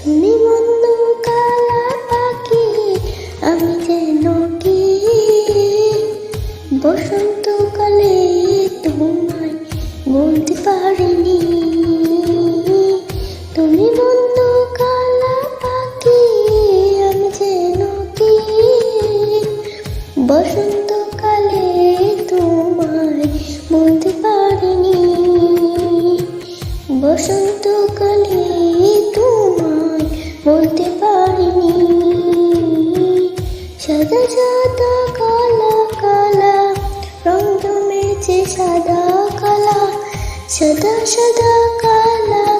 তুমি মন্দ কালা পাখি, আমি যেন কি বসন্তকালে তোমায় বলতে পারিনি। তুমি মন্দ কালা পাখি, আমি যেন কি বসন্তকালে তোমায় বলতে পারিনি। বসন্তকালে তোমায় বলতে পারিনি। সাদা সাদা কালা কালা রং জমেছে সাদা কালা, সাদা সাদা